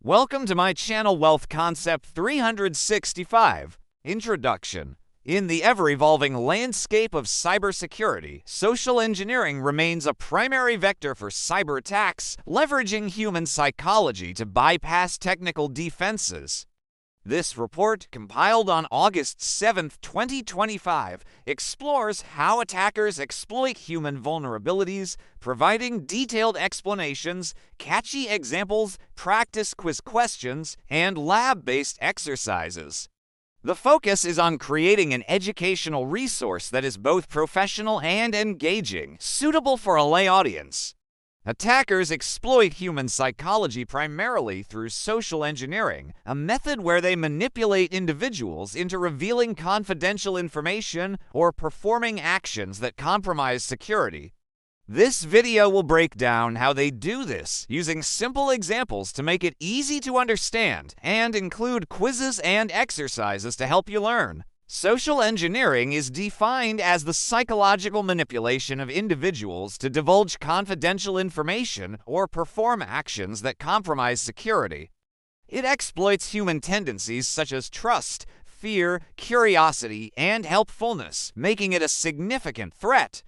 Welcome to my channel Wealth Concept 365. Introduction. In the ever-evolving landscape of cybersecurity, social engineering remains a primary vector for cyber attacks, leveraging human psychology to bypass technical defenses. This report, compiled on August 7, 2025, explores how attackers exploit human vulnerabilities, providing detailed explanations, catchy examples, practice quiz questions, and lab-based exercises. The focus is on creating an educational resource that is both professional and engaging, suitable for a lay audience. Attackers exploit human psychology primarily through social engineering, a method where they manipulate individuals into revealing confidential information or performing actions that compromise security. This video will break down how they do this, using simple examples to make it easy to understand, and include quizzes and exercises to help you learn. Social engineering is defined as the psychological manipulation of individuals to divulge confidential information or perform actions that compromise security. It exploits human tendencies such as trust, fear, curiosity, and helpfulness, making it a significant threat.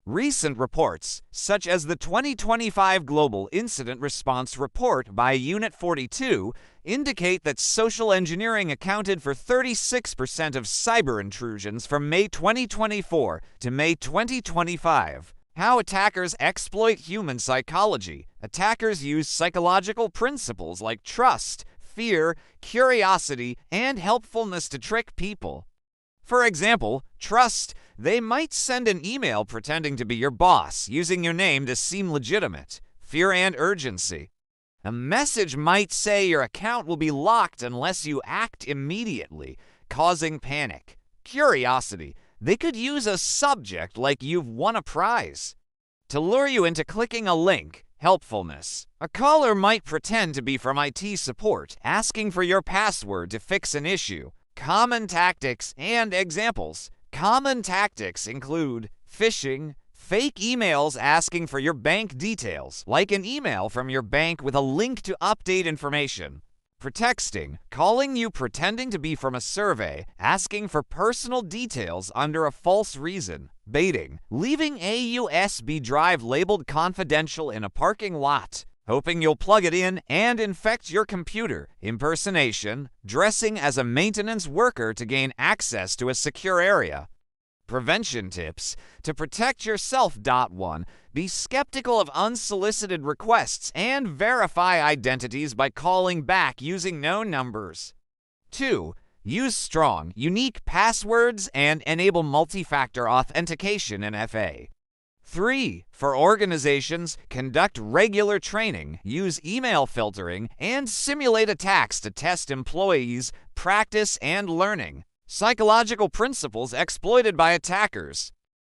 Recent reports, such as the 2025 Global Incident Response Report by Unit 42, indicate that social engineering accounted for 36% of cyber intrusions from May 2024 to May 2025. How attackers exploit human psychology. Attackers use psychological principles like trust, fear, curiosity, and helpfulness to trick people. For example, trust. They might send an email pretending to be your boss, using your name to seem legitimate. Fear and urgency. A message might say your account will be locked unless you act immediately, causing panic. Curiosity. They could use a subject like you've won a prize to lure you into clicking a link. Helpfulness. A caller might pretend to be from IT support, asking for your password to fix an issue. Common tactics and examples. Common tactics include phishing, fake emails asking for your bank details, like an email from your bank with a link to update information. Pretexting, calling you pretending to be from a survey, asking for personal details under a false reason. Baiting, leaving a USB drive labeled confidential in a parking lot, hoping you'll plug it in and infect your computer. Impersonation, dressing as a maintenance worker to gain access to a secure area. Prevention tips. To protect yourself. 1. Be skeptical of unsolicited requests and verify identities by calling back using known numbers. 2. Use strong, unique passwords and enable multi-factor authentication in FA. 3. For organizations, conduct regular training, use email filtering, and simulate attacks to test employees' practice and learning. Psychological principles exploited by attackers.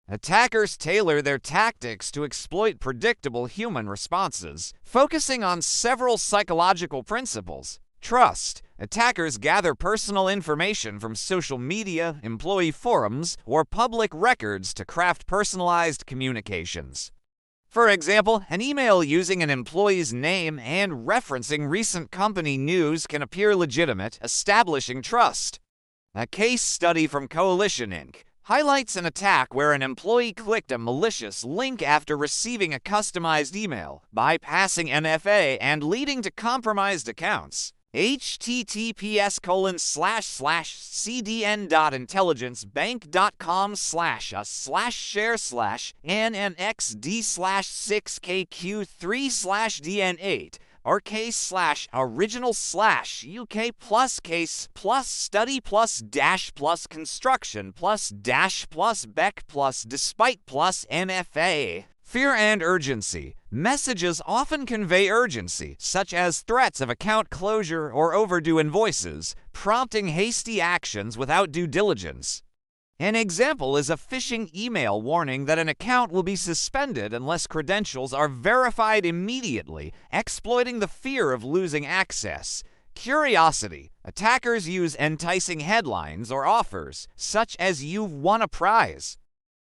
Attackers tailor their tactics to exploit predictable human responses, focusing on several psychological principles. Trust. Attackers gather personal information from social media, employee forums, or public records to craft personalized communications. For example, an email using an employee's name and referencing recent company news can appear legitimate, establishing trust. A case study from Coalition Inc. highlights an attack where an employee clicked a malicious link after receiving a customized email, bypassing NFA and leading to compromised accounts. https://cdn.intelligence-bank.com//share/nNXD/6KQ3/DN8 or case/original/uk+case+study+dash+construction+dash+bec+despite+NFA. Fear and urgency. Messages often convey urgency, such as threats of account closure or overdue invoices, prompting hasty actions without due diligence. An example is a phishing email warning that an account will be suspended unless credentials are verified immediately, exploiting the fear of losing access. Curiosity. Attackers use enticing headlines or offers, such as "you've won a prize,"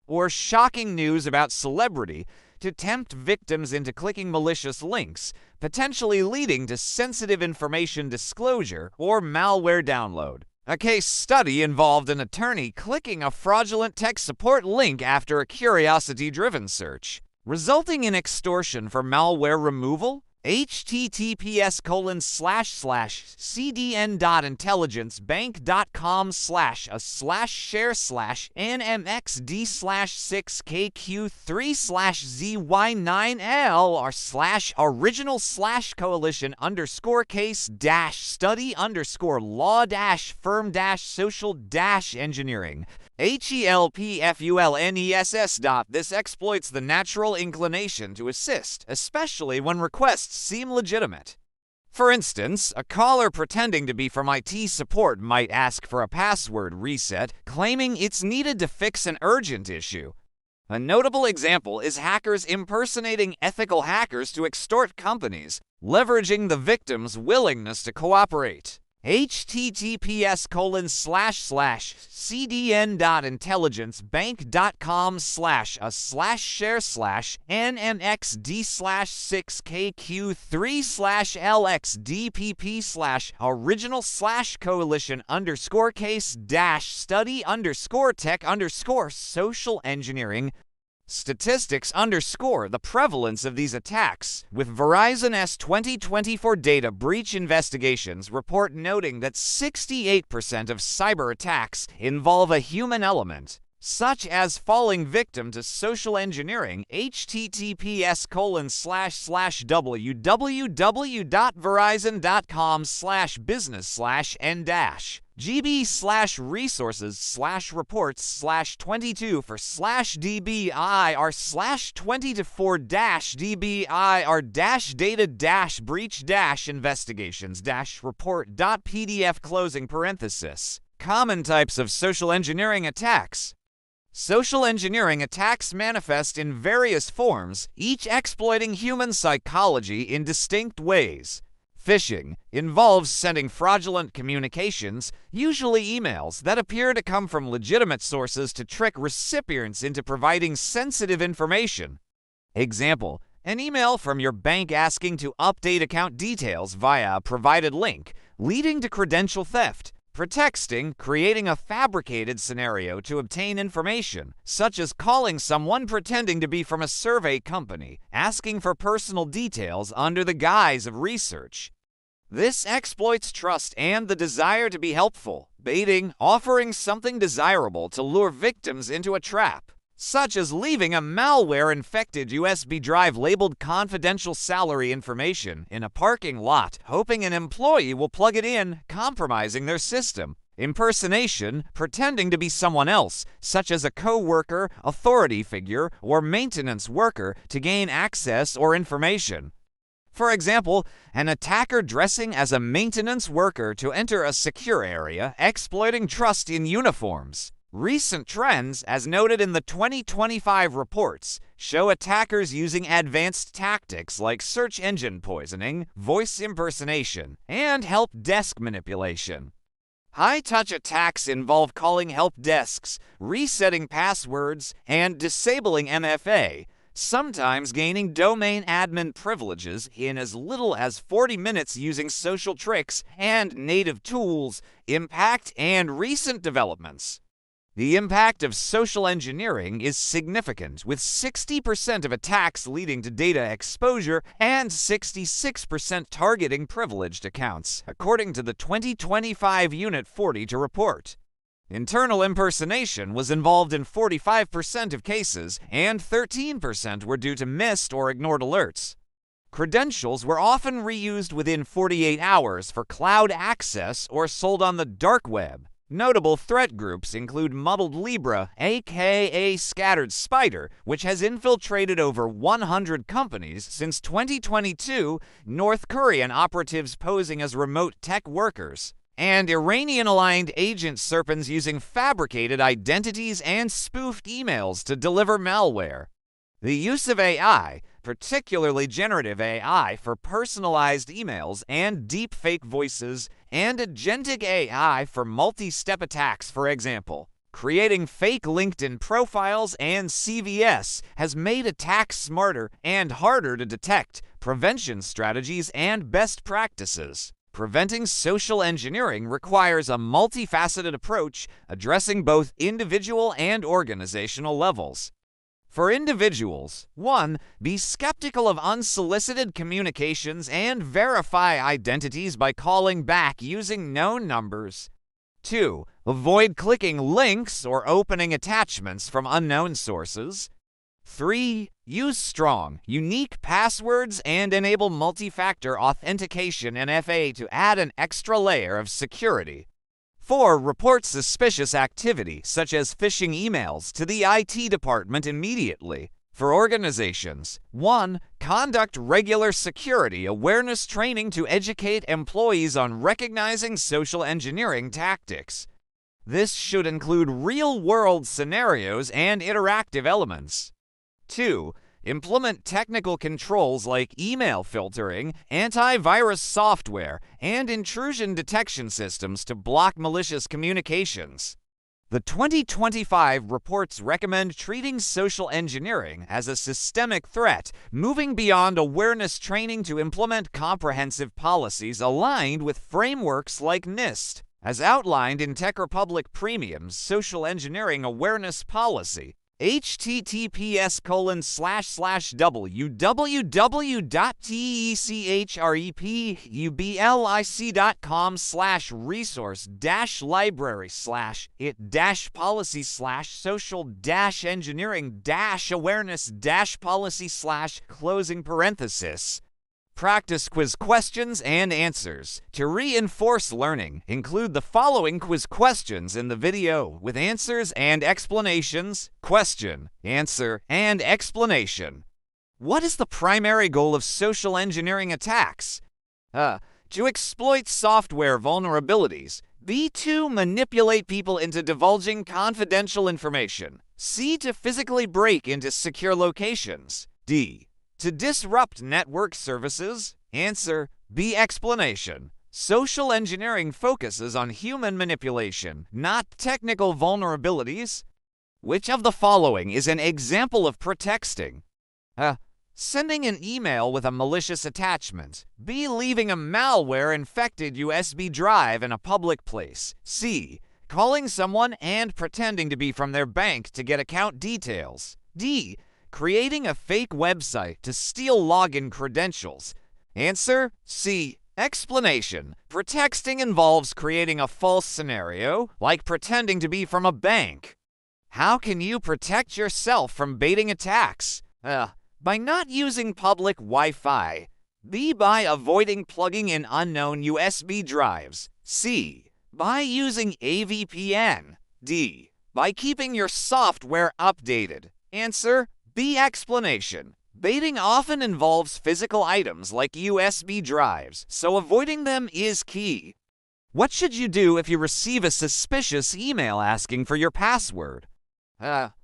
or shocking news about celebrity, to tempt victims into clicking malicious links, potentially leading to sensitive information disclosure or malware download. A case study involved an attorney clicking a fraudulent tech support link after a curiosity-driven search, resulting in extortion for malware removal. https://cdn.intelligence-bank.com//original/coalition_case-study_firm-social-engineering. HELPFULNESS. This exploits the natural inclination to assist, especially when requests seem legitimate. For instance, a caller pretending to be from IT support might ask for a password reset, claiming it's needed to fix an urgent issue. A notable example is hackers impersonating ethical hackers to extort companies, leveraging the victim's willingness to cooperate. https://cdn.intelligence-bank.com//case3/LXDPP/original/coalition_tech_social Statistics underscore the prevalence of these attacks, with Verizon's 2024 data breach investigations report noting that 68% of cyber attacks involve a human element, such as falling victim to social engineering. https://www.verizon.com/business/n-gb/resources/reports/22 for/dbi/20to4-db/r-data-breach-investigations-report.pdf. Common types of social engineering attacks. Social engineering attacks manifest in various forms, each exploiting human psychology in distinct ways. Phishing involves sending fraudulent communications, usually emails, that appear to come from legitimate sources to trick recipients into providing sensitive information. Example: an email from your bank asking to update account details via a provided link, leading to credential theft. Pretexting, creating a fabricated scenario to obtain information, such as calling someone pretending to be from a survey company, asking for personal details under the guise of research. This exploits trust and the desire to be helpful, baiting, offering something desirable to lure victims into a trap, such as leaving a malware-infected USB drive labeled confidential salary information in a parking lot, hoping an employee will plug it in, compromising their system. Impersonation, pretending to be someone else, such as a co-worker, authority figure, or maintenance worker to gain access or information. For example, an attacker dressing as a maintenance worker to enter a secure area, exploiting trust in uniforms. Recent trends, as noted in the 2025 reports, show attackers using advanced tactics like search engine poisoning, voice impersonation, and help desk manipulation. High-touch attacks involve calling help desks, resetting passwords, and disabling MFA, sometimes gaining domain admin privileges in as little as 40 minutes using social tricks and native tools. Impact and recent developments. The impact of social engineering is significant, with 60% of attacks leading to data exposure and 66% targeting privileged accounts, according to the 2025 Unit 40 report. Internal impersonation was involved in 45% of cases, and 13% were due to missed or ignored alerts. Credentials were often reused within 48 hours for cloud access or sold on the dark web. Notable threat groups include Muddled Libra, aka Scattered Spider, which has infiltrated over 100 companies since 2022, North Korean operatives posing as remote tech workers, and Iranian-aligned agent serpents using fabricated identities and spoofed emails to deliver malware. The use of AI, particularly generative AI for personalized emails and deepfake voices, and agentic AI for multi-step attacks, for example, Creating fake LinkedIn profiles and CVS has made attacks smarter and harder to detect. Prevention strategies and best practices. Preventing social engineering requires a multifaceted approach addressing both individual and organizational levels. For individuals, 1. Be skeptical of unsolicited communications and verify identities by calling back using known numbers. 2. Avoid clicking links or opening attachments from unknown sources. 3. Use strong, unique passwords and enable multi-factor authentication (MFA) to add an extra layer of security. 4. Report suspicious activity, such as phishing emails, to the IT department immediately. For organizations, 1. Conduct regular security awareness training to educate employees on recognizing social engineering tactics. This should include real-world scenarios and interactive elements. 2. Implement technical controls like email filtering, antivirus software, and intrusion detection systems to block malicious communications. The 2025 reports recommend treating social engineering as a systemic threat, moving beyond awareness training to implement comprehensive policies aligned with frameworks like NIST, as outlined in Tech Republic Premium's Social Engineering Awareness Policy. https://www.tech-resource-library/it-policy/social-awareness-policy/closing parenthesis. Practice quiz questions and answers. To reinforce learning, include the following quiz questions in the video with answers and explanations. Question, answer, and explanation. What is the primary goal of social engineering attacks? To exploit software vulnerabilities. B. To manipulate people into divulging confidential information. C. To physically break into secure locations. D. To disrupt network services. Answer, B. Explanation. Social engineering focuses on human manipulation, not technical vulnerabilities. Which of the following is an example of pretexting? Sending an email with a malicious attachment. B. Leaving a malware-infected USB drive in a public place. C. Calling someone and pretending to be from their bank to get account details. D. Creating a fake website to steal login credentials. Answer, C. Explanation. Pretexting involves creating a false scenario, like pretending to be from a bank. How can you protect yourself from baiting attacks? By not using public Wi-Fi. B. By avoiding plugging in unknown USB drives. C. By using a VPN. D. By keeping your software updated. Answer, B. Explanation. Baiting often involves physical items like USB drives, so avoiding them is key. What should you do if you receive a suspicious email asking for your password?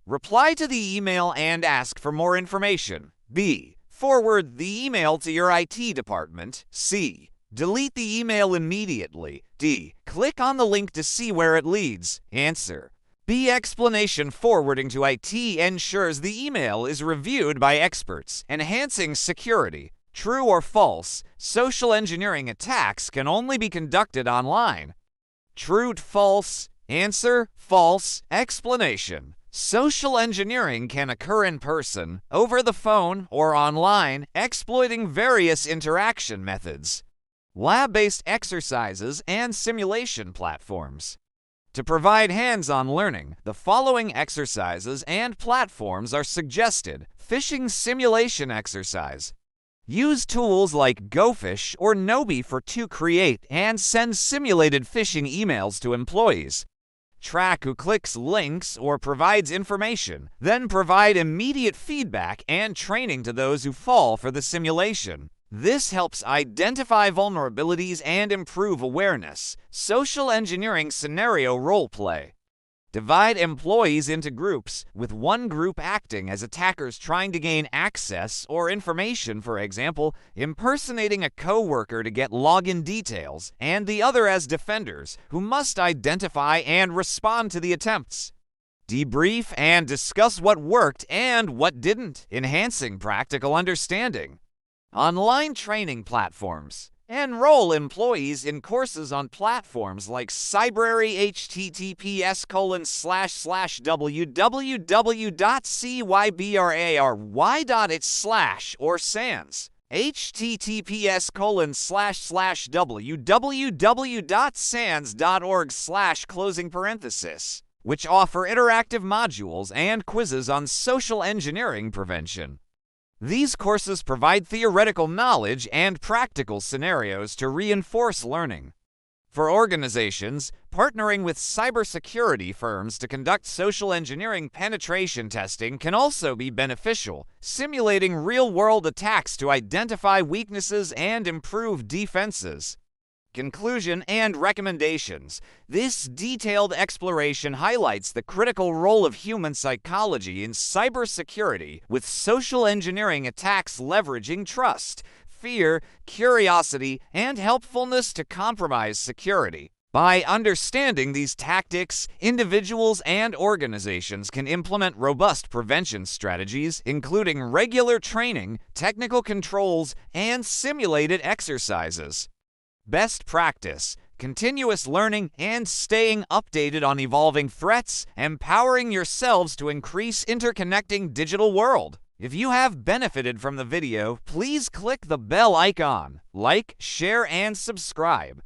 Reply to the email and ask for more information. B. Forward the email to your IT department. C. Delete the email immediately. D. Click on the link to see where it leads. Answer, B. Explanation. Forwarding to IT ensures the email is reviewed by experts, enhancing security. True or false, social engineering attacks can only be conducted online. True, false. Answer, false. Explanation. Social engineering can occur in person, over the phone, or online, exploiting various interaction methods, lab-based exercises, and simulation platforms. To provide hands-on learning, the following exercises and platforms are suggested. Phishing simulation exercise. Use tools like GoPhish or Nobi to create and send simulated phishing emails to employees. Track who clicks links or provides information, then provide immediate feedback and training to those who fall for the simulation. This helps identify vulnerabilities and improve awareness. Social engineering scenario role play. Divide employees into groups, with one group acting as attackers trying to gain access or information, for example, impersonating a coworker to get login details, and the other as defenders, who must identify and respond to the attempts. debrief, and discuss what worked and what didn't, enhancing practical understanding. Online training platforms. Enroll employees in courses on platforms like Cybersecurity, https://www.cybray.it/ or SANS, https://www.sans.org/, which offer interactive modules and quizzes on social engineering prevention. These courses provide theoretical knowledge and practical scenarios to reinforce learning. For organizations, partnering with cybersecurity firms to conduct social engineering penetration testing can also be beneficial, simulating real-world attacks to identify weaknesses and improve defenses. Conclusion and recommendations. This detailed exploration highlights the critical role of human psychology in cybersecurity, with social engineering attacks leveraging trust, fear, curiosity, and helpfulness to compromise security. By understanding these tactics, individuals and organizations can implement robust prevention strategies, including regular training, technical controls, and simulated exercises. Best practice: continuous learning and staying updated on evolving threats, empowering yourselves to increase interconnecting digital world. If you have benefited from the video, please click the bell icon, like, share, and subscribe.